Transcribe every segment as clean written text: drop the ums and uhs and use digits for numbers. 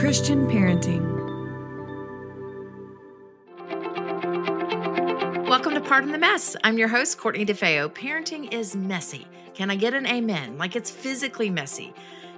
Christian parenting. Welcome to Pardon the Mess. I'm your host, Courtney DeFeo. Parenting is messy. Can I get an amen? Like it's physically messy.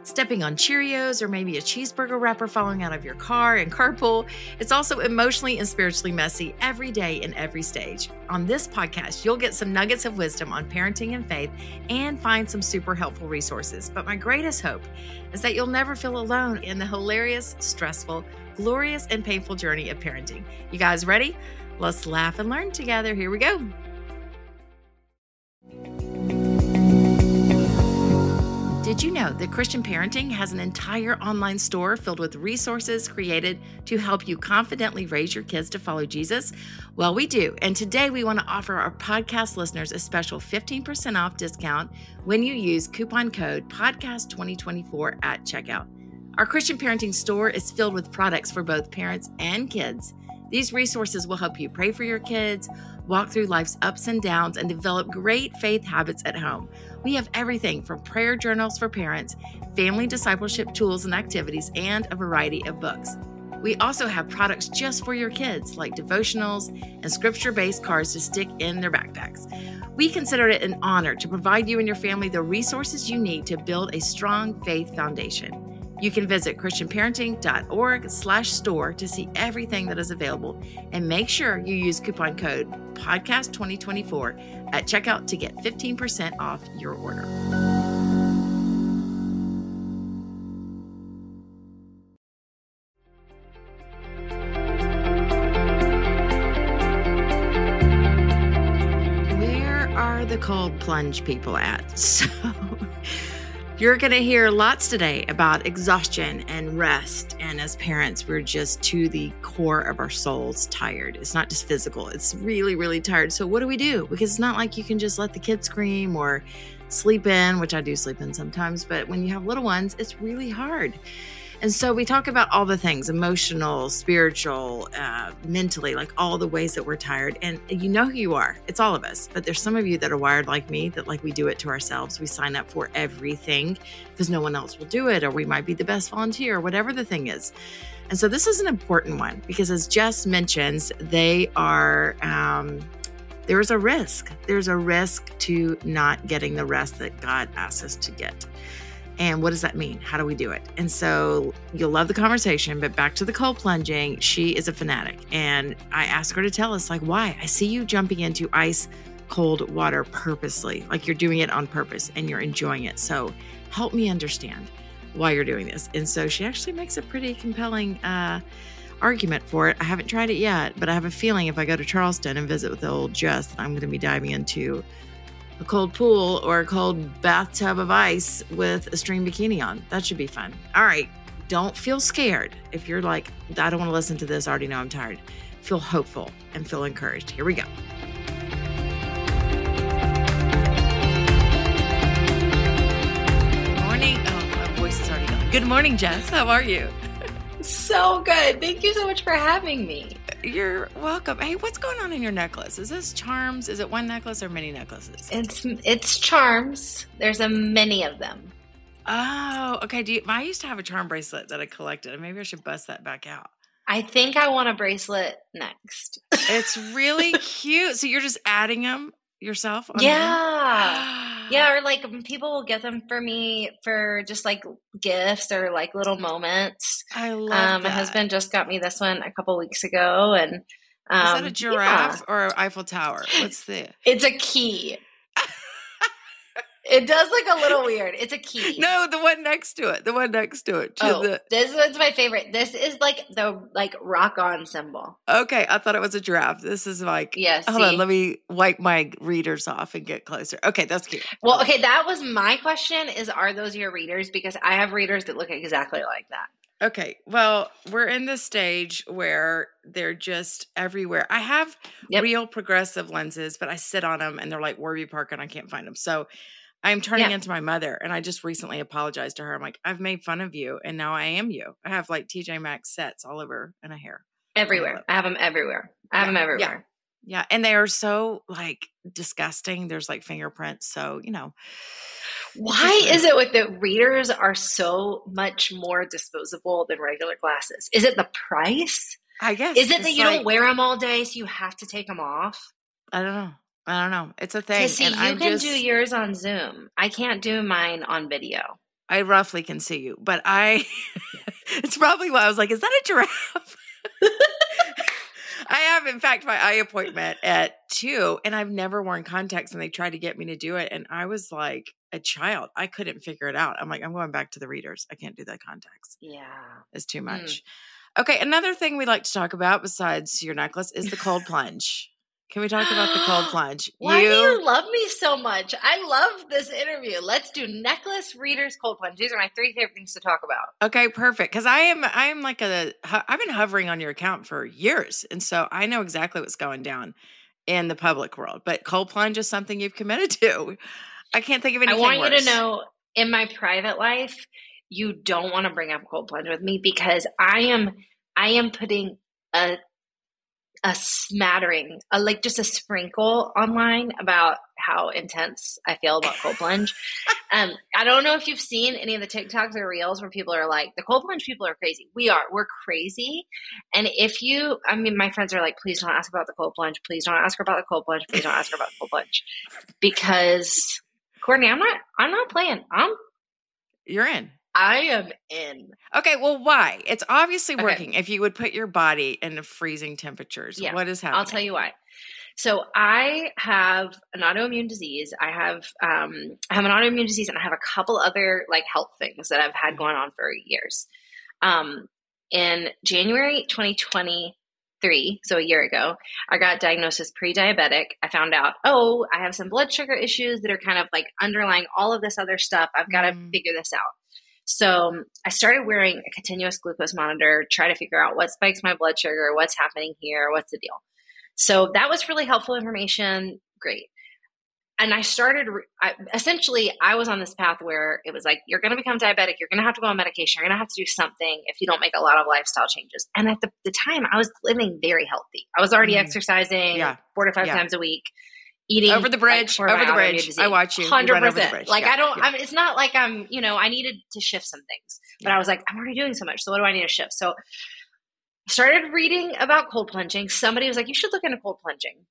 Stepping on Cheerios or maybe a cheeseburger wrapper falling out of your car in carpool. It's also emotionally and spiritually messy every day in every stage. On this podcast, you'll get some nuggets of wisdom on parenting and faith and find some super helpful resources. But my greatest hope is that you'll never feel alone in the hilarious, stressful, glorious, and painful journey of parenting. You guys ready? Let's laugh and learn together. Here we go. Did you know that Christian Parenting has an entire online store filled with resources created to help you confidently raise your kids to follow Jesus? Well, we do. And today we want to offer our podcast listeners a special 15% off discount when you use coupon code podcast2024 at checkout. Our Christian Parenting store is filled with products for both parents and kids. These resources will help you pray for your kids, walk through life's ups and downs, and develop great faith habits at home. We have everything from prayer journals for parents, family discipleship tools and activities, and a variety of books. We also have products just for your kids, like devotionals and scripture-based cards to stick in their backpacks. We consider it an honor to provide you and your family the resources you need to build a strong faith foundation. You can visit christianparenting.org/store to see everything that is available, and make sure you use coupon code podcast2024 at checkout to get 15% off your order. Where are the cold plunge people at? So you're going to hear lots today about exhaustion and rest. And as parents, we're just to the core of our souls tired. It's not just physical. It's really, really tired. So what do we do? Because it's not like you can just let the kids scream or sleep in, which I do sleep in sometimes. But when you have little ones, it's really hard. And so we talk about all the things, emotional, spiritual, mentally, like all the ways that we're tired. And you know who you are. It's all of us. But there's some of you that are wired like me, that like we do it to ourselves. We sign up for everything because no one else will do it, or we might be the best volunteer, whatever the thing is. And so this is an important one because, as Jess mentions, they are, there's a risk. There's a risk to not getting the rest that God asks us to get. And what does that mean? How do we do it? And so you'll love the conversation, but back to the cold plunging, she is a fanatic. And I asked her to tell us, like, why? I see you jumping into ice cold water purposely, like you're doing it on purpose and you're enjoying it. So help me understand why you're doing this. And so she actually makes a pretty compelling argument for it. I haven't tried it yet, but I have a feeling if I go to Charleston and visit with the old Jess, that I'm going to be diving into a cold pool or a cold bathtub of ice with a string bikini on. That should be fun. All right. Don't feel scared. If you're like, I don't want to listen to this, I already know I'm tired. Feel hopeful and feel encouraged. Here we go. Good morning. Oh, my voice is already gone. Good morning, Jess. How are you? So good. Thank you so much for having me. You're welcome. Hey, what's going on in your necklace? Is this charms? Is it one necklace or many necklaces? It's charms. There's a many of them. Oh, okay. I used to have a charm bracelet that I collected. Maybe I should bust that back out. I think I want a bracelet next. It's really cute. So you're just adding them yourself? Yeah. Yeah, or like people will get them for me for just like gifts or like little moments. I love that. My husband just got me this one a couple weeks ago, and is that a giraffe or an Eiffel Tower? What's the? It's a key. It does look a little weird. It's a key. No, the one next to it. This one's my favorite. This is like the rock on symbol. Okay, I thought it was a giraffe. This is like, yes. Hold on, let me wipe my readers off and get closer. Okay, that's cute. Well, okay, that was my question is, are those your readers? Because I have readers that look exactly like that. Okay, well, we're in this stage where they're just everywhere. I have real progressive lenses, but I sit on them and they're like Warby Parker and I can't find them. So I'm turning into my mother, and I just recently apologized to her. I'm like, I've made fun of you, and now I am you. I have like TJ Maxx sets all over in a hair. Everywhere. I have them everywhere. Yeah. And they are so like disgusting. There's like fingerprints. So, Why is it with the readers are so much more disposable than regular glasses? Is it the price? I guess. Is it that you don't wear them all day, so you have to take them off? I don't know. It's a thing. See, and you can do yours on Zoom. I can't do mine on video. I roughly can see you, but it's probably why I was like, is that a giraffe? I have, in fact, my eye appointment at 2, and I've never worn contacts, and they tried to get me to do it, and I was like a child. I couldn't figure it out. I'm like, I'm going back to the readers. I can't do the contacts. Yeah. It's too much. Okay, another thing we like to talk about besides your necklace is the cold plunge. Can we talk about the cold plunge? Why do you love me so much? I love this interview. Let's do necklace, readers, cold plunge. These are my 3 favorite things to talk about. Okay, perfect. Because I've been hovering on your account for years, and so I know exactly what's going down in the public world. But cold plunge is something you've committed to. I can't think of anything worse. I want you to know, in my private life, you don't want to bring up cold plunge with me because I am putting a smattering, just a sprinkle online about how intense I feel about cold plunge. I don't know if you've seen any of the TikToks or Reels where people are like, the cold plunge people are crazy. We're crazy. And my friends are like, please don't ask about the cold plunge. Please don't ask her about the cold plunge. Please don't ask her about the cold plunge. Because Courtney, I'm not playing. You're in. I am in. Okay, well, why? It's obviously working. If you would put your body into freezing temperatures, what is happening? I'll tell you why. So I have an autoimmune disease. I have an autoimmune disease, and I have a couple other health things that I've had going on for years. In January 2023, so a year ago, I got diagnosed as pre-diabetic. I found out, I have some blood sugar issues that are kind of underlying all of this other stuff. I've got to figure this out. So I started wearing a continuous glucose monitor, try to figure out what spikes my blood sugar, what's happening here, what's the deal. So that was really helpful information. Great. And I started, I was on this path where it was like, you're going to become diabetic. You're going to have to go on medication. You're going to have to do something if you don't make a lot of lifestyle changes. And at the time, I was living very healthy. I was already exercising 4 to 5 times a week. Eating over the bridge. I watch you. 100%. It's not like I'm, I needed to shift some things, but I was like, I'm already doing so much. So what do I need to shift? So I started reading about cold plunging. Somebody was like, you should look into cold plunging.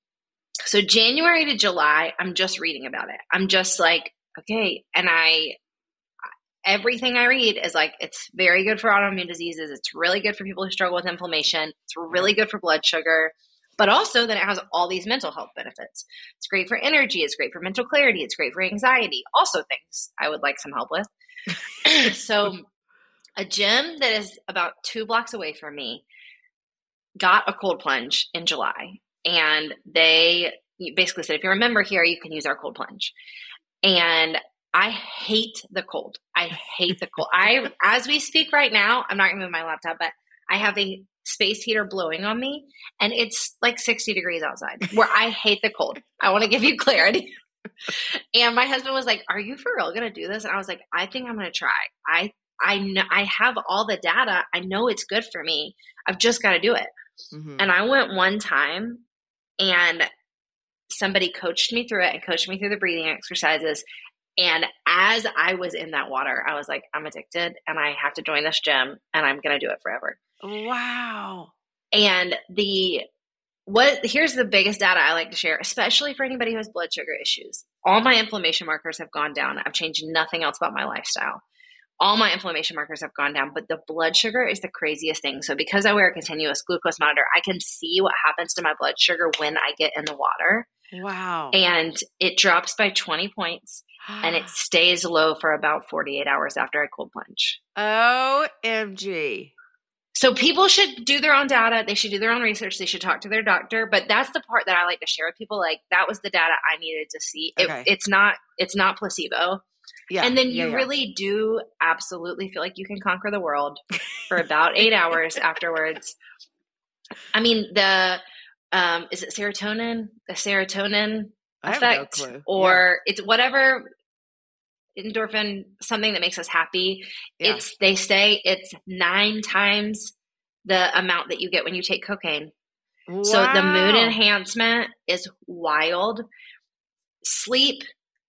So January to July, I'm just reading about it. I'm just like, okay. And everything I read is it's very good for autoimmune diseases. It's really good for people who struggle with inflammation. It's really good for blood sugar. But also then it has all these mental health benefits. It's great for energy. It's great for mental clarity. It's great for anxiety. Also things I would like some help with. So a gym that is about 2 blocks away from me got a cold plunge in July. And they basically said, if you're a member here, you can use our cold plunge. And I hate the cold. As we speak right now, I'm not going to move my laptop, but I have a space heater blowing on me, and it's 60 degrees outside, where I hate the cold. I want to give you clarity. And my husband was like, are you for real going to do this? And I was like, I think I'm going to try. I know I have all the data. I know it's good for me. I've just got to do it. Mm-hmm. And I went one time, and somebody coached me through it and coached me through the breathing exercises. And as I was in that water, I was like, I'm addicted, and I have to join this gym, and I'm going to do it forever. Wow. And here's the biggest data I like to share, especially for anybody who has blood sugar issues. All my inflammation markers have gone down. I've changed nothing else about my lifestyle. All my inflammation markers have gone down, but the blood sugar is the craziest thing. So because I wear a continuous glucose monitor, I can see what happens to my blood sugar when I get in the water. Wow. And it drops by 20 points, and it stays low for about 48 hours after I cold plunge. OMG. So people should do their own data. They should do their own research. They should talk to their doctor. But that's the part that I like to share with people. That was the data I needed to see. Okay. It's not placebo. Yeah. And then you really do absolutely feel like you can conquer the world for about 8 hours afterwards. I mean, is it serotonin? The serotonin effect? I have no clue. Or it's whatever endorphin, something that makes us happy. Yeah. They say it's 9 times the amount that you get when you take cocaine. Wow. So the mood enhancement is wild. Sleep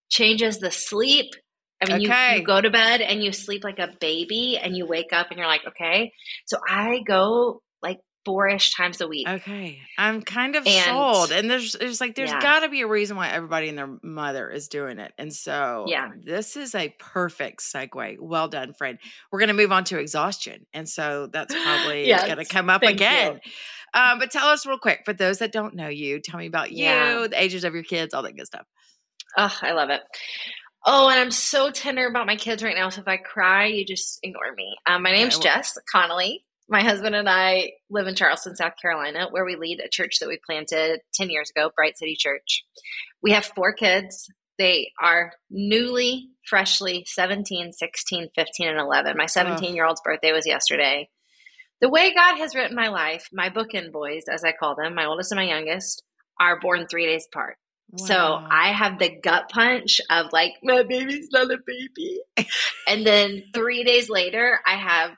changes the sleep. I mean, Okay. you go to bed and you sleep like a baby and you wake up and you're like, okay. So I go like 4-ish times a week. Okay. I'm kind of And sold. And there's yeah, got to be a reason why everybody and their mother is doing it. And so yeah. this is a perfect segue. Well done, friend. We're going to move on to exhaustion. And so that's probably Yes, going to come up thank again. you. But tell us real quick, for those that don't know you, tell me about Yeah. you, the ages of your kids, all that good stuff. Oh, I love it. Oh, and I'm so tender about my kids right now. So if I cry, you just ignore me. My name's Jess Connolly. My husband and I live in Charleston, South Carolina, where we lead a church that we planted 10 years ago, Bright City Church. We have 4 kids. They are newly, freshly 17, 16, 15, and 11. My 17-year-old's birthday was yesterday. The way God has written my life, my bookend boys, as I call them, my oldest and my youngest, are born 3 days apart. Wow. So I have the gut punch of like, my baby's not a baby. And then 3 days later, I have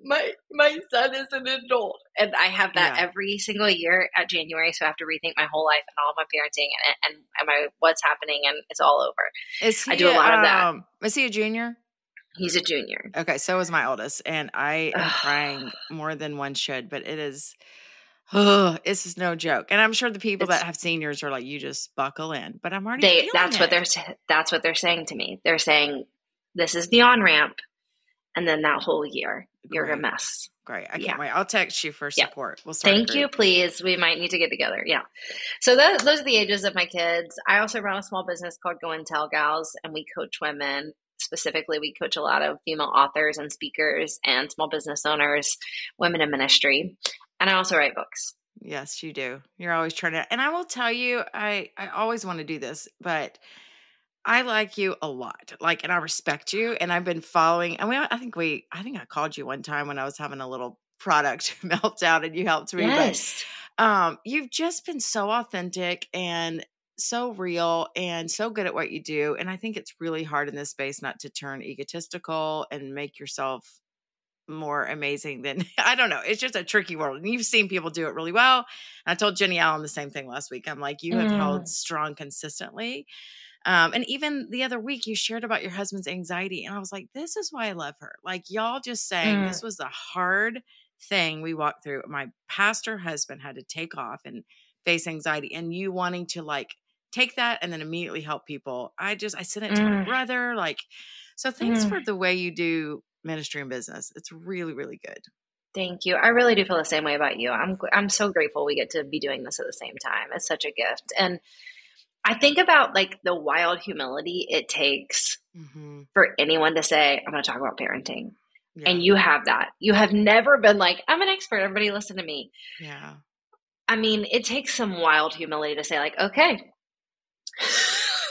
my son is an adult. And I have that every single year at January. So I have to rethink my whole life and all of my parenting and my what's happening, and it's all over. I do a lot of that. Is he a junior? He's a junior. Okay, so is my oldest. And I am crying more than one should, but it is... Oh, this is no joke. And I'm sure the people that have seniors are like, you just buckle in. But I'm already feeling that's what they're saying to me. They're saying, this is the on-ramp. And then that whole year, you're a mess. Great. I can't wait. I'll text you for support. We'll start. Thank you, please. We might need to get together. Yeah. So those are the ages of my kids. I also run a small business called Go and Tell Gals, and we coach women. Specifically, we coach a lot of female authors and speakers and small business owners, women in ministry. And I also write books. Yes, you do. You're always trying to, and I will tell you, I always want to do this, but I like you a lot. Like, and I respect you, and I've been following, and I think I called you one time when I was having a little product meltdown and you helped me. Yes. But you've just been so authentic and so real and so good at what you do. And I think it's really hard in this space not to turn egotistical and make yourself more amazing than, I don't know. It's just a tricky world. And you've seen people do it really well. And I told Jenny Allen the same thing last week. I'm like, you have held strong consistently. And even the other week you shared about your husband's anxiety. And I was like, this is why I love her. Like, y'all just saying this was the hard thing we walked through. My pastor husband had to take off and face anxiety, and you wanting to like take that and then immediately help people. I sent it to my brother. Like, so thanks for the way you do ministry and business. It's really, really good. Thank you. I really do feel the same way about you. I'm so grateful we get to be doing this at the same time. It's such a gift. And I think about like the wild humility it takes for anyone to say, I'm going to talk about parenting. Yeah. And you have that. You have never been like, I'm an expert. Everybody listen to me. Yeah. I mean, it takes some wild humility to say like, okay,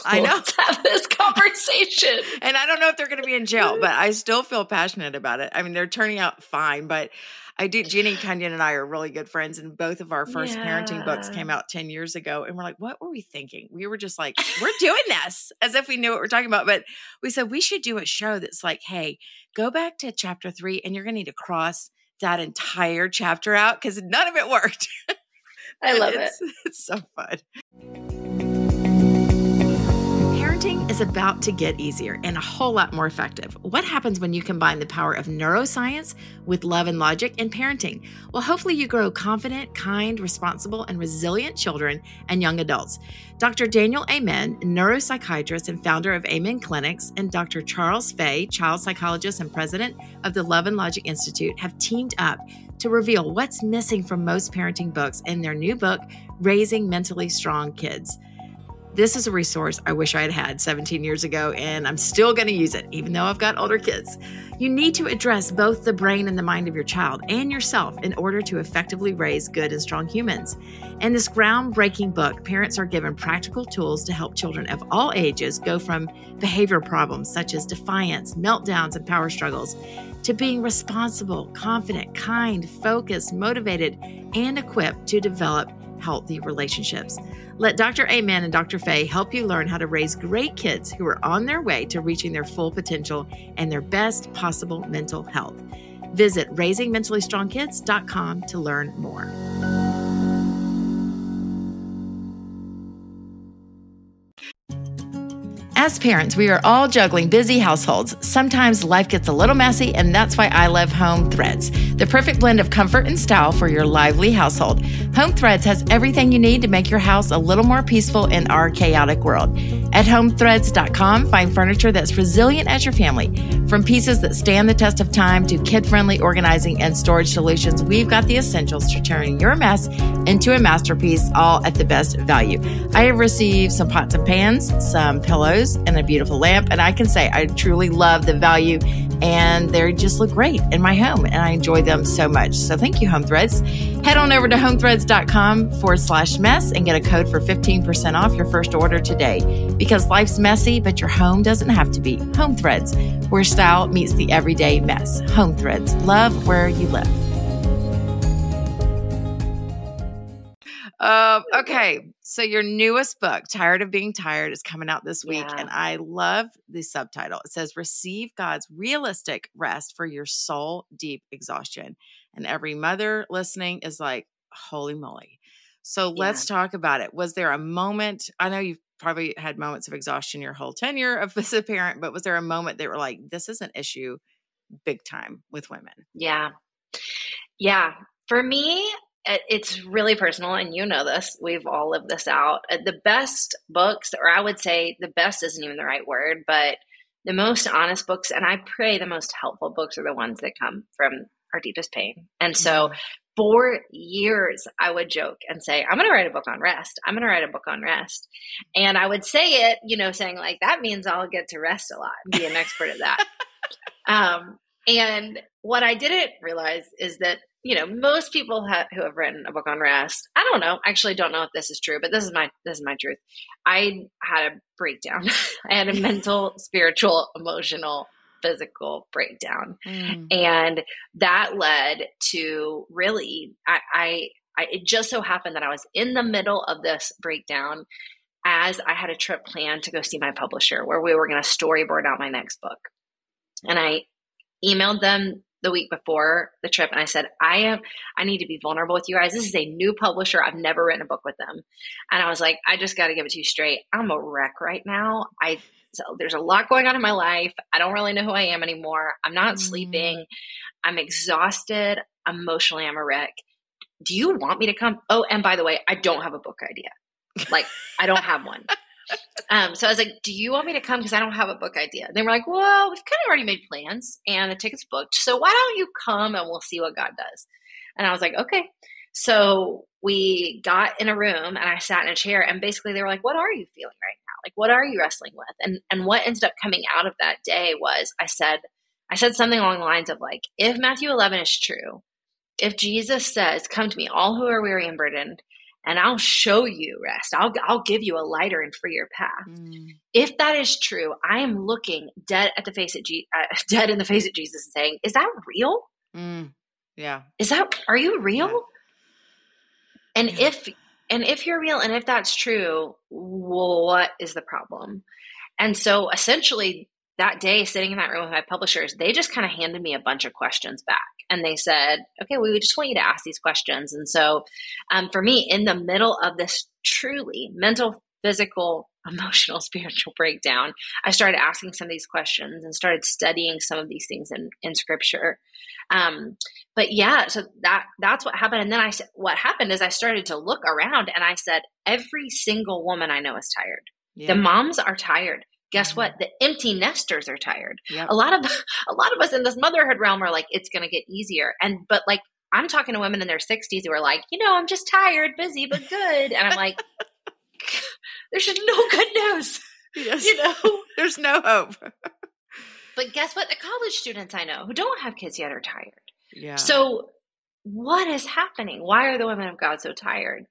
I know. Let's have this conversation. And I don't know if they're going to be in jail, but I still feel passionate about it. I mean, they're turning out fine, but I do. Jeannie Kenyon and I are really good friends, and both of our first parenting books came out 10 years ago. And we're like, what were we thinking? We were just like, we're doing this as if we knew what we're talking about. But we said we should do a show that's like, hey, go back to chapter 3 and you're going to need to cross that entire chapter out because none of it worked. I love it. It's so fun. Parenting is about to get easier and a whole lot more effective. What happens when you combine the power of neuroscience with love and logic in parenting? Well, hopefully you grow confident, kind, responsible, and resilient children and young adults. Dr. Daniel Amen, neuropsychiatrist and founder of Amen Clinics, and Dr. Charles Fay, child psychologist and president of the Love and Logic Institute, have teamed up to reveal what's missing from most parenting books in their new book, Raising Mentally Strong Kids. This is a resource I wish I had had 17 years ago, and I'm still going to use it, even though I've got older kids. You need to address both the brain and the mind of your child and yourself in order to effectively raise good and strong humans. In this groundbreaking book, parents are given practical tools to help children of all ages go from behavioral problems such as defiance, meltdowns, and power struggles to being responsible, confident, kind, focused, motivated, and equipped to develop healthy relationships. Let Dr. Amen and Dr. Fay help you learn how to raise great kids who are on their way to reaching their full potential and their best possible mental health. Visit raisingmentallystrongkids.com to learn more. As parents, we are all juggling busy households. Sometimes life gets a little messy, and that's why I love Home Threads, the perfect blend of comfort and style for your lively household. Home Threads has everything you need to make your house a little more peaceful in our chaotic world. At homethreads.com, find furniture that's resilient as your family. From pieces that stand the test of time to kid-friendly organizing and storage solutions, we've got the essentials to turn your mess into a masterpiece, all at the best value. I have received some pots and pans, some pillows, and a beautiful lamp, and I can say I truly love the value, and they just look great in my home, and I enjoy them so much. So thank you, Home Threads. Head on over to homethreads.com/mess and get a code for 15% off your first order today. Because life's messy, but your home doesn't have to be. Home Threads, where style meets the everyday mess. Home Threads, love where you live. Okay, so your newest book, Tired of Being Tired, is coming out this week, and I love the subtitle. It says, Receive God's Realistic Rest for Your Soul Deep Exhaustion. And every mother listening is like, holy moly. So let's talk about it. Was there a moment, I know you've probably had moments of exhaustion your whole tenure as a parent, but was there a moment that were like, this is an issue big time with women? Yeah. For me, it's really personal, and you know this. We've all lived this out. The best books, or I would say the best isn't even the right word, but the most honest books, and I pray the most helpful books, are the ones that come from our deepest pain. And so for years, I would joke and say, I'm going to write a book on rest. I'm going to write a book on rest. And I would say it, saying like, that means I'll get to rest a lot and be an expert at that. And what I didn't realize is that, most people who have written a book on rest, I don't know, actually don't know if this is true, but this is my truth. I had a breakdown. I had a mental, spiritual, emotional, physical breakdown. And that led to really, it just so happened that I was in the middle of this breakdown as I had a trip planned to go see my publisher where we were going to storyboard out my next book. And I emailed them the week before the trip, and I said, I need to be vulnerable with you guys. This is a new publisher. I've never written a book with them. And I was like, I just got to give it to you straight. I'm a wreck right now. So there's a lot going on in my life. I don't really know who I am anymore. I'm not sleeping. I'm exhausted. Emotionally, I'm a wreck. Do you want me to come? Oh, and by the way, I don't have a book idea. Like, I don't have one. So I was like, do you want me to come? Because I don't have a book idea. And they were like, well, we've kind of already made plans and the ticket's booked. So why don't you come and we'll see what God does? And I was like, okay. So we got in a room and I sat in a chair, and basically they were like, what are you feeling right now? Like, what are you wrestling with? And what ended up coming out of that day was I said something along the lines of like, if Matthew 11 is true, if Jesus says, come to me, all who are weary and burdened, and I'll show you rest. I'll give you a lighter and freer path. If that is true, I am looking dead in the face of Jesus and saying, "Is that real? Yeah. Are you real?" Yeah. And if you're real, and if that's true, what is the problem? And so essentially that day, sitting in that room with my publishers, they just kind of handed me a bunch of questions back. And they said, okay, we just want you to ask these questions. And so for me, in the middle of this truly mental, physical, emotional, spiritual breakdown, I started asking some of these questions and started studying some of these things in scripture. But yeah, so that's what happened. And then what happened is I started to look around and I said, every single woman I know is tired. Yeah. The moms are tired. Guess what? The empty nesters are tired. Yep. A lot of us in this motherhood realm are like, it's going to get easier. But like, I'm talking to women in their 60s who are like, I'm just tired, busy, but good. And I'm like, there's no good news. Yes. There's no hope. But guess what? The college students I know who don't have kids yet are tired. Yeah. So what is happening? Why are the women of God so tired?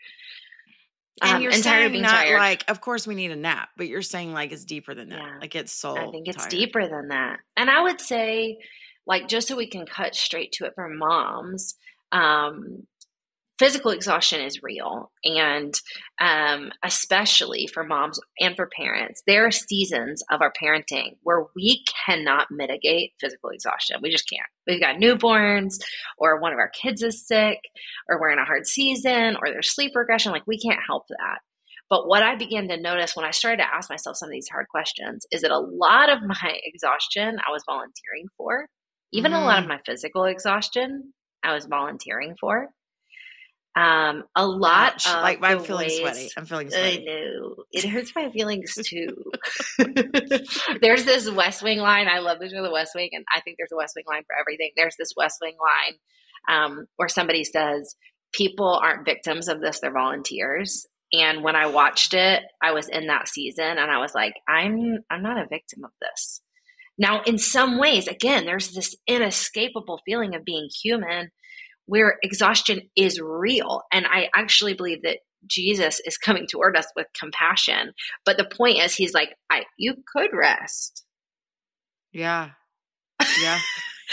And you're saying not tired. Like, of course we need a nap, but you're saying like it's deeper than that. Yeah. Like it's soul. I think it's deeper than that. And I would say, like, just so we can cut straight to it for moms, physical exhaustion is real. And especially for moms and for parents, there are seasons of our parenting where we cannot mitigate physical exhaustion. We just can't. We've got newborns, or one of our kids is sick, or we're in a hard season, or there's sleep regression. Like, we can't help that. But what I began to notice when I started to ask myself some of these hard questions is that a lot of my exhaustion I was volunteering for. Even a lot of my physical exhaustion I was volunteering for. A lot Ouch. of Like the I'm feeling ways sweaty. I'm feeling I sweaty. know it hurts my feelings too. There's this West Wing line. I love the show The West Wing, and I think there's a West Wing line for everything. There's this West Wing line where somebody says, people aren't victims of this, they're volunteers. And when I watched it, I was in that season and I was like, I'm not a victim of this. Now, in some ways, again, there's this inescapable feeling of being human where exhaustion is real. And I actually believe that Jesus is coming toward us with compassion. But the point is, he's like, you could rest. Yeah. Yeah.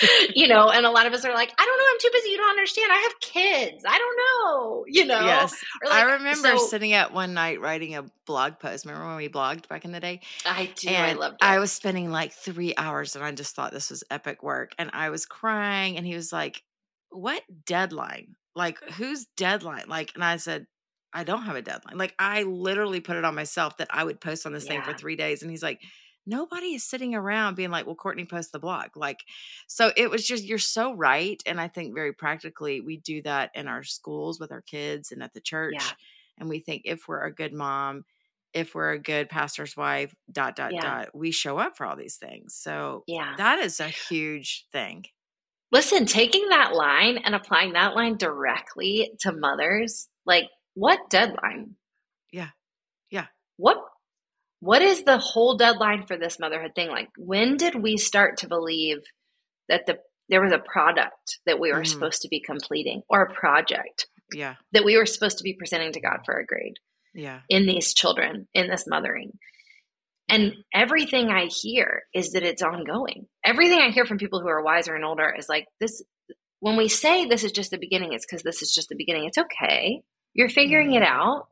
And a lot of us are like, I don't know, I'm too busy. You don't understand. I have kids. I don't know, Yes. Or like, I remember sitting up one night writing a blog post. Remember when we blogged back in the day? I do. And I loved it. I was spending like 3 hours and I just thought this was epic work. And I was crying and he was like, what deadline? Like, whose deadline? Like, and I said, I don't have a deadline. Like, I literally put it on myself that I would post on this thing for 3 days. And he's like, nobody is sitting around being like, well, Courtney, post the blog. Like, so it was just, you're so right. And I think very practically, we do that in our schools with our kids and at the church. Yeah. And we think if we're a good mom, if we're a good pastor's wife, ... we show up for all these things. So that is a huge thing. Listen, taking that line and applying that line directly to mothers, like, what deadline? Yeah. Yeah. What is the whole deadline for this motherhood thing? Like, when did we start to believe that there was a product that we were supposed to be completing, or a project that we were supposed to be presenting to God for a grade in these children, in this mothering? And everything I hear is that it's ongoing. Everything I hear from people who are wiser and older is like, this, when we say this is just the beginning, it's because this is just the beginning. It's okay. You're figuring it out.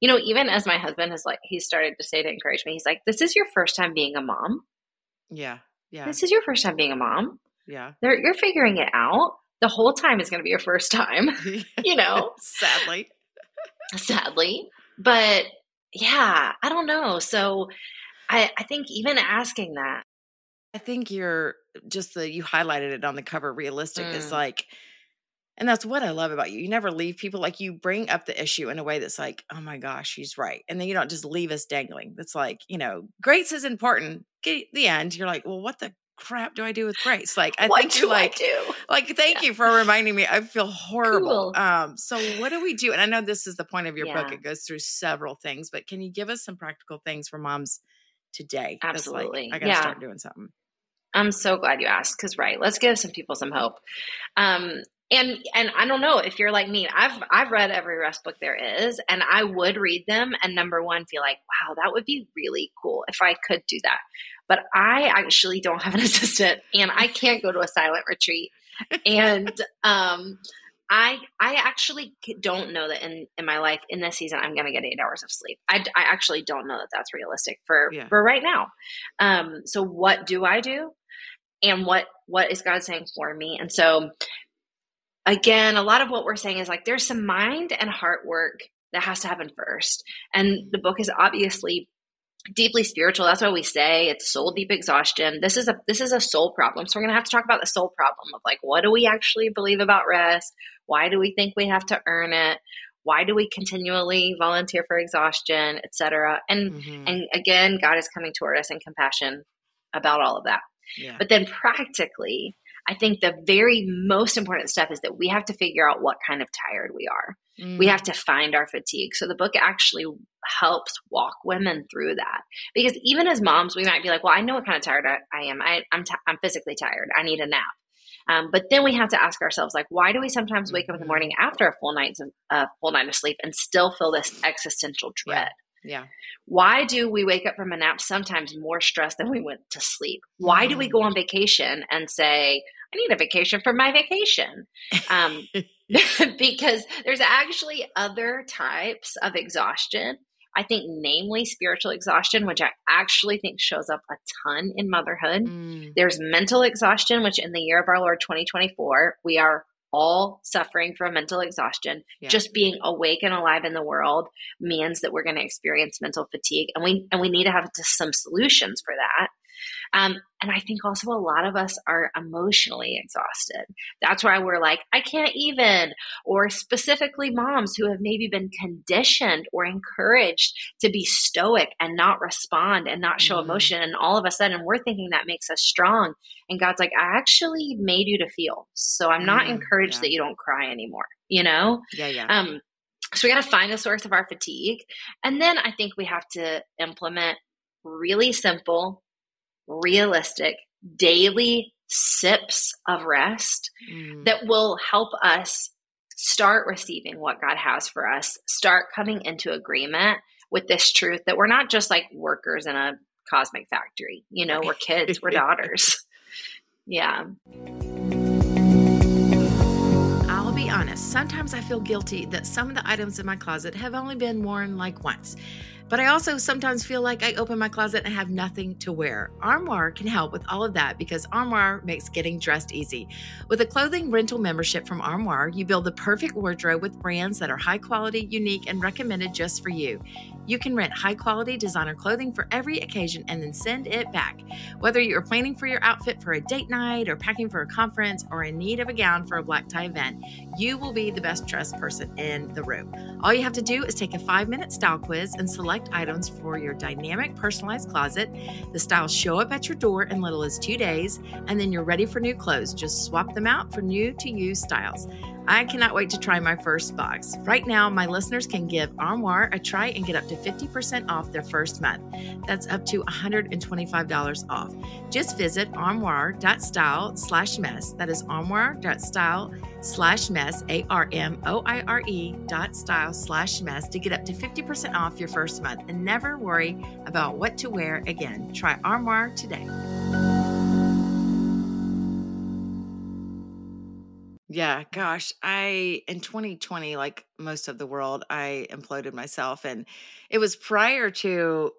Even as my husband has he started to say to encourage me, he's like, this is your first time being a mom. Yeah. Yeah. This is your first time being a mom. Yeah. You're figuring it out. The whole time is going to be your first time, Sadly. But yeah, I don't know. So I think even asking that. I think you highlighted it on the cover, realistic is like, and that's what I love about you. You never leave people, like, you bring up the issue in a way that's like, oh my gosh, she's right. And then you don't just leave us dangling. That's like, grace is important. Get the end. You're like, well, what the crap do I do with grace? Like, I think you're like, thank you for reminding me. I feel horrible. Cool. So what do we do? And I know this is the point of your book. It goes through several things, but can you give us some practical things for moms today? Absolutely. I got to start doing something. I'm so glad you asked, because let's give some people some hope. And I don't know if you're like me. I've read every rest book there is, and I would read them and number one, feel like, wow, that would be really cool if I could do that. But I actually don't have an assistant, and I can't go to a silent retreat. And I actually don't know that in my life in this season I'm going to get 8 hours of sleep. I actually don't know that that's realistic for right now. So what do I do? And what is God saying for me? And so again, a lot of what we're saying is like, there's some mind and heart work that has to happen first. And the book is obviously deeply spiritual. That's why we say it's soul deep exhaustion. This is a soul problem. So we're going to have to talk about the soul problem of like, what do we actually believe about rest? Why do we think we have to earn it? Why do we continually volunteer for exhaustion, et cetera? And again, God is coming toward us in compassion about all of that. Yeah. But then practically, I think the very most important step is that we have to figure out what kind of tired we are. We have to find our fatigue. So the book actually helps walk women through that. Because even as moms, we might be like, well, I know what kind of tired I am. I'm physically tired. I need a nap. But then we have to ask ourselves, like, why do we sometimes wake up in the morning after a full night of sleep and still feel this existential dread? Yeah. Why do we wake up from a nap sometimes more stressed than we went to sleep? Why do we go on vacation and say, I need a vacation for my vacation? Because there's actually other types of exhaustion. I think namely spiritual exhaustion, which I actually think shows up a ton in motherhood. There's mental exhaustion, which in the year of our Lord 2024, we are all suffering from mental exhaustion. Yeah. Just being awake and alive in the world means that we're going to experience mental fatigue, and we need to have some solutions for that. And I think also a lot of us are emotionally exhausted. That's why we're like, I can't even, or specifically moms who have maybe been conditioned or encouraged to be stoic and not respond and not show emotion. And all of a sudden we're thinking that makes us strong. And God's like, I actually made you to feel. So I'm not encouraged that you don't cry anymore, you know? Yeah. So we got to find a source of our fatigue. And then I think we have to implement really simple, realistic daily sips of rest that will help us start receiving what God has for us, start coming into agreement with this truth that we're not just like workers in a cosmic factory. You know, we're kids, we're daughters. Yeah. I'll be honest, sometimes I feel guilty that some of the items in my closet have only been worn like once. But I also sometimes feel like I open my closet and have nothing to wear. Armoire can help with all of that because Armoire makes getting dressed easy. With a clothing rental membership from Armoire, you build the perfect wardrobe with brands that are high quality, unique, and recommended just for you. You can rent high quality designer clothing for every occasion and then send it back. Whether you're planning for your outfit for a date night or packing for a conference or in need of a gown for a black tie event, you will be the best dressed person in the room. All you have to do is take a 5-minute style quiz and select items for your dynamic, personalized closet. The styles show up at your door in little as 2 days, and then you're ready for new clothes. Just swap them out for new to use styles. I cannot wait to try my first box. Right now, my listeners can give Armoire a try and get up to 50% off their first month. That's up to $125 off. Just visit armoire.style/mess. That is armoire.style/mess, ARMOIRE.style/mess to get up to 50% off your first month and never worry about what to wear again. Try Armoire today. Yeah, gosh, in 2020, like most of the world, I imploded myself. And it was prior to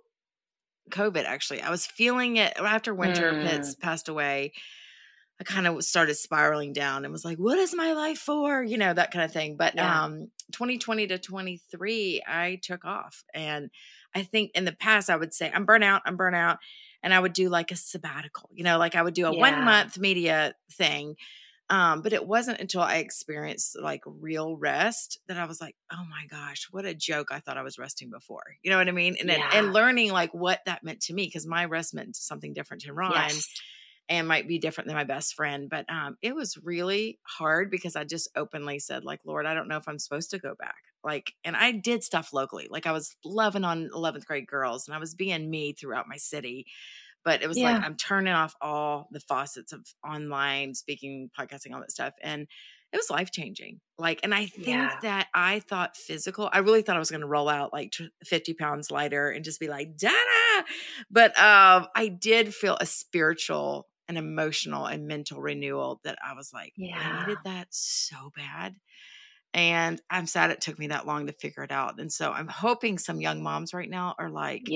COVID, actually. I was feeling it after Winter Pitts passed away. I kind of started spiraling down and was like, what is my life for? You know, that kind of thing. But 2020 to 23, I took off. And I think in the past, I would say, I'm burnout. And I would do like a sabbatical, you know, like I would do a 1-month media thing. But it wasn't until I experienced like real rest that I was like, oh my gosh, what a joke. I thought I was resting before. You know what I mean? And learning like what that meant to me, because my rest meant something different to Ron and might be different than my best friend. But it was really hard because I just openly said like, Lord, I don't know if I'm supposed to go back. Like, and I did stuff locally. Like I was loving on 11th grade girls and I was being me throughout my city. But it was like, I'm turning off all the faucets of online speaking, podcasting, all that stuff. And it was life-changing. Like, and I think that I thought I really thought I was going to roll out like 50 pounds lighter and just be like, Dana. But I did feel a spiritual and emotional and mental renewal that I was like, I needed that so bad. And I'm sad it took me that long to figure it out. And so I'm hoping some young moms right now are like,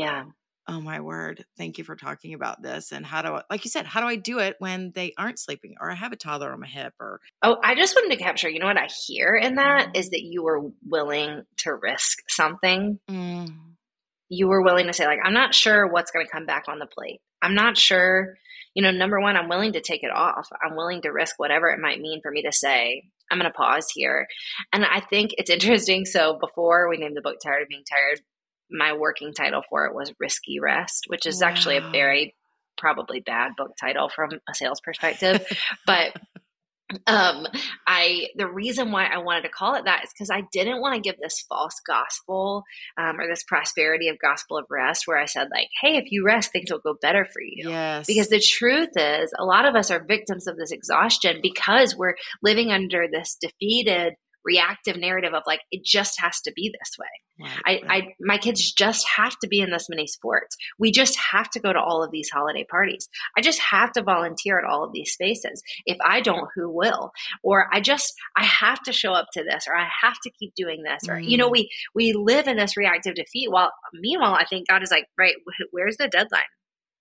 oh my word, thank you for talking about this. And how do I, like you said, how do I do it when they aren't sleeping or I have a toddler on my hip or. Oh, I just wanted to capture, you know what I hear in that is that you were willing to risk something. You were willing to say like, I'm not sure what's going to come back on the plate. I'm not sure, you know, number one, I'm willing to take it off. I'm willing to risk whatever it might mean for me to say, I'm going to pause here. And I think it's interesting. So before we named the book Tired of Being Tired, my working title for it was Risky Rest, which is actually a very probably bad book title from a sales perspective. But the reason why I wanted to call it that is because I didn't want to give this false gospel or this prosperity of gospel of rest where I said like, hey, if you rest, things will go better for you. Yes. Because the truth is a lot of us are victims of this exhaustion because we're living under this defeated reactive narrative of like, it just has to be this way. My kids just have to be in this many sports. We just have to go to all of these holiday parties. I just have to volunteer at all of these spaces. If I don't, who will? Or I have to show up to this, or I have to keep doing this. Or, you know, we live in this reactive defeat. Meanwhile, I think God is like, right, where's the deadline?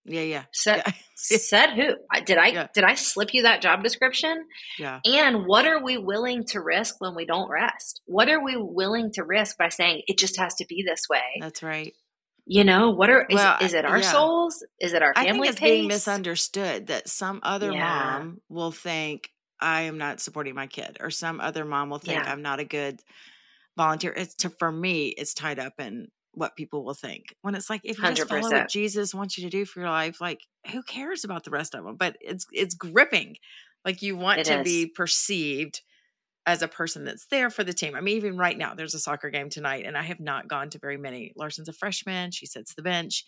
Yeah. Said, Yeah. said who? Did I slip you that job description? Yeah. And what are we willing to risk when we don't rest? What are we willing to risk by saying it just has to be this way? That's right. Is it our yeah. souls? Is it our I think family it's being pace? misunderstood that some other Yeah. mom will think I am not supporting my kid, or some other mom will think Yeah. I'm not a good volunteer. For me, it's tied up in what people will think. When it's like, if you just follow what 100%. Jesus wants you to do for your life, like, who cares about the rest of them? But it's gripping. Like, you want It to is. be perceived as a person that's there for the team. I mean, even right now, there's a soccer game tonight, and I have not gone to very many. Larson's a freshman. She sits the bench.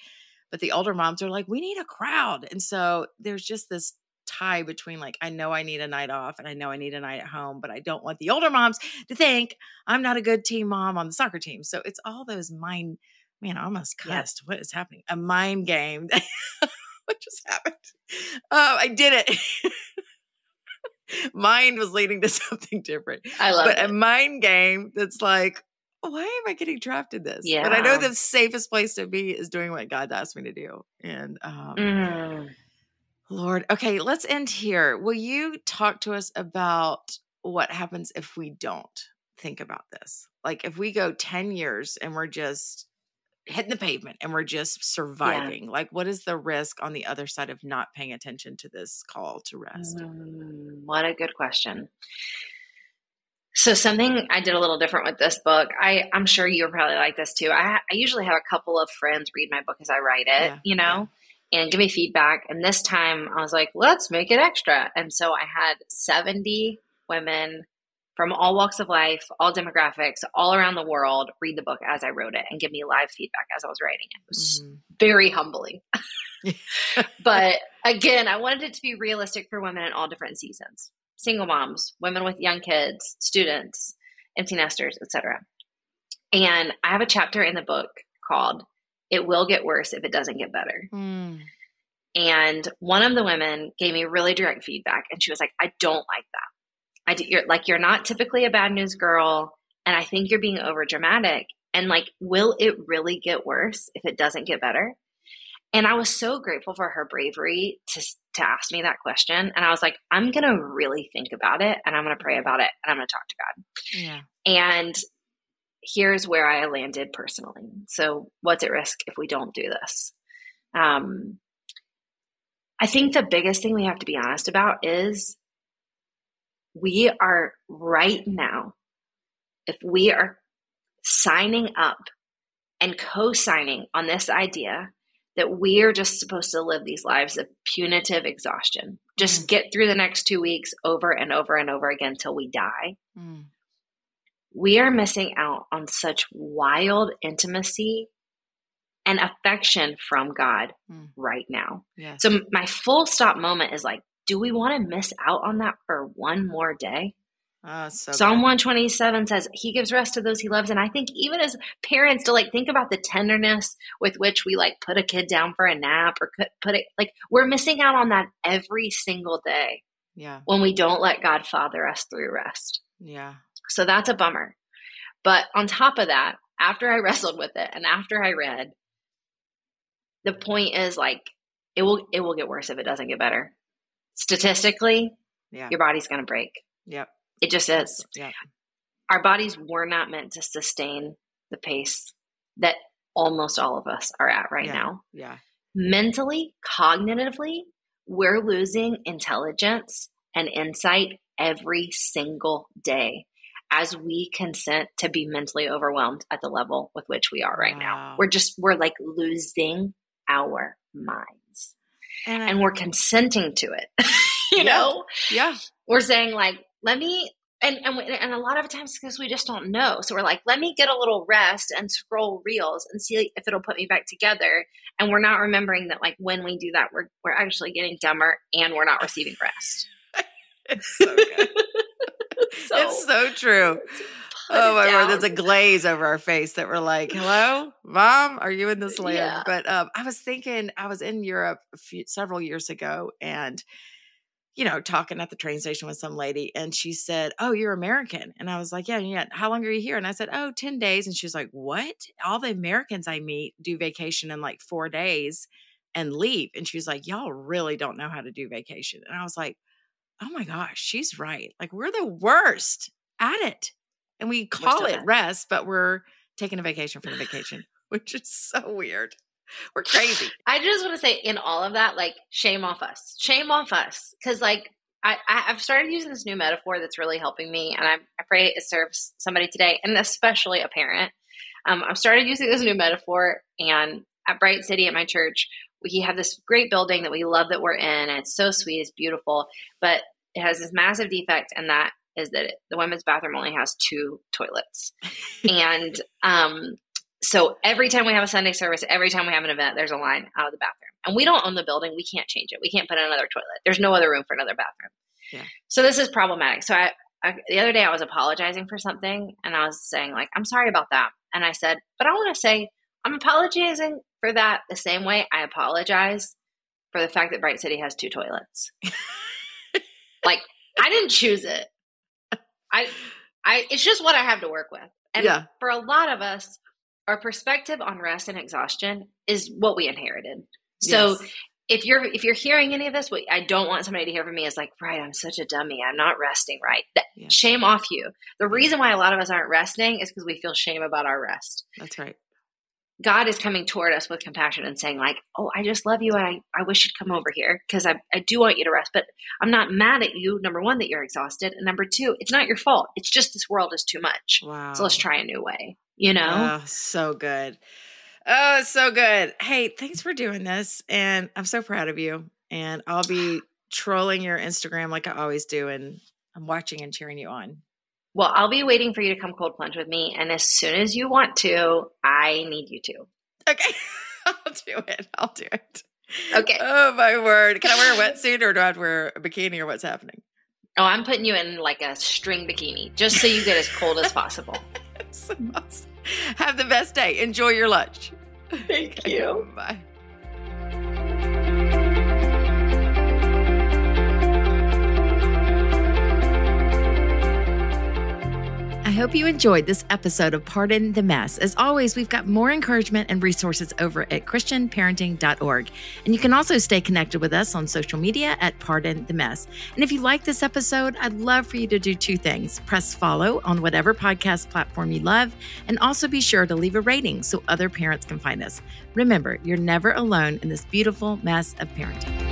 But the older moms are like, we need a crowd. And so there's just this tie between, like, I know I need a night off and I know I need a night at home, but I don't want the older moms to think I'm not a good team mom on the soccer team. So it's all those man, I almost cussed. Yep. What is happening? A mind game. What just happened? I did it. Mind was leading to something different. I love it. A mind game that's like, why am I getting trapped in this? Yeah. But I know the safest place to be is doing what God asked me to do. And Lord, okay, let's end here. Will you talk to us about what happens if we don't think about this? Like, if we go 10 years and we're just hitting the pavement and we're just surviving, like, what is the risk on the other side of not paying attention to this call to rest? What a good question. So something I did a little different with this book, I'm sure you're probably like this too. I usually have a couple of friends read my book as I write it, and give me feedback. And this time I was like, let's make it extra. And so I had 70 women from all walks of life, all demographics, all around the world read the book as I wrote it and give me live feedback as I was writing it. It was very humbling. But again, I wanted it to be realistic for women in all different seasons. Single moms, women with young kids, students, empty nesters, etc. And I have a chapter in the book called "It Will Get Worse If It Doesn't Get Better." And one of the women gave me really direct feedback, and she was like, "I don't like that. You're not typically a bad news girl, and I think you're being over dramatic. And like, will it really get worse if it doesn't get better?" And I was so grateful for her bravery to ask me that question. And I was like, I'm going to really think about it, and I'm going to pray about it, and I'm going to talk to God. Yeah. And here's where I landed personally. So what's at risk if we don't do this? I think the biggest thing we have to be honest about is we are right now, if we are signing up and co-signing on this idea that we are just supposed to live these lives of punitive exhaustion, just get through the next 2 weeks over and over and over again till we die. We are missing out on such wild intimacy and affection from God right now. Yes. So my full stop moment is like, do we want to miss out on that for one more day? Psalm 127 says he gives rest to those he loves. And I think even as parents, to like think about the tenderness with which we like put a kid down for a nap or put it, like, we're missing out on that every single day. Yeah. When we don't let God father us through rest. Yeah. So that's a bummer. But on top of that, after I wrestled with it and after I read, the point is like, it will get worse if it doesn't get better. Statistically, your body's going to break. Yep. It just is. Yeah. Our bodies were not meant to sustain the pace that almost all of us are at right now. Yeah. Mentally, cognitively, we're losing intelligence and insight every single day as we consent to be mentally overwhelmed at the level with which we are right now. We're like losing our minds. And we're consenting to it. you know? Yeah. We're saying like, let me, and a lot of times because we just don't know. So we're like, let me get a little rest and scroll reels and see if it'll put me back together. And we're not remembering that like when we do that, we're actually getting dumber and we're not receiving rest. It's so good. It's so true. Oh my word, there's a glaze over our face that we're like, hello, Mom, are you in this land? Yeah. But I was thinking, I was in Europe several years ago and, talking at the train station with some lady and she said, oh, you're American. And I was like, yeah. How long are you here? And I said, 10 days. And she was like, what? All the Americans I meet do vacation in like 4 days. and leave. And she was like, y'all really don't know how to do vacation. And I was like, oh my gosh, she's right. Like, we're the worst at it. And we call it rest, but we're taking a vacation for the vacation, which is so weird. We're crazy. I just want to say in all of that, like, shame off us. Shame off us. Because, like, I've started using this new metaphor that's really helping me, and I pray it serves somebody today, and especially a parent. I've started using this new metaphor, and at Bright City at my church, we have this great building that we love that we're in, and it's so sweet, it's beautiful, but it has this massive defect, and that is that the women's bathroom only has 2 toilets. And so every time we have a Sunday service, every time we have an event, there's a line out of the bathroom. And we don't own the building. We can't change it. We can't put in another toilet. There's no other room for another bathroom. Yeah. So this is problematic. So I the other day I was apologizing for something, and I was saying, like, I'm sorry about that. And I said, but I want to say I'm apologizing for that the same way I apologize for the fact that Bright City has 2 toilets. Like, I didn't choose it. It's just what I have to work with. And for a lot of us, our perspective on rest and exhaustion is what we inherited. So if you're hearing any of this, what I don't want somebody to hear from me is like, right, I'm such a dummy. I'm not resting right. Shame off you. The reason why a lot of us aren't resting is because we feel shame about our rest. That's right. God is coming toward us with compassion and saying, like, oh, I just love you, and I wish you'd come over here because I do want you to rest, but I'm not mad at you, number one, that you're exhausted, and number two, it's not your fault. It's just this world is too much. Wow. So let's try a new way, you know? Oh, so good. Oh, so good. Hey, thanks for doing this, and I'm so proud of you, and I'll be trolling your Instagram like I always do, and I'm watching and cheering you on. Well, I'll be waiting for you to come cold plunge with me. And as soon as you want to, I need you to. Okay. I'll do it. Okay. Oh, my word. Can I wear a wetsuit or do I have to wear a bikini or what's happening? Oh, I'm putting you in like a string bikini just so you get as cold as possible. So awesome. Have the best day. Enjoy your lunch. Thank you. Bye. I hope you enjoyed this episode of Pardon the Mess. As always, we've got more encouragement and resources over at christianparenting.org. And you can also stay connected with us on social media at Pardon the Mess. And if you like this episode, I'd love for you to do 2 things. Press follow on whatever podcast platform you love, and also be sure to leave a rating so other parents can find us. Remember, you're never alone in this beautiful mess of parenting.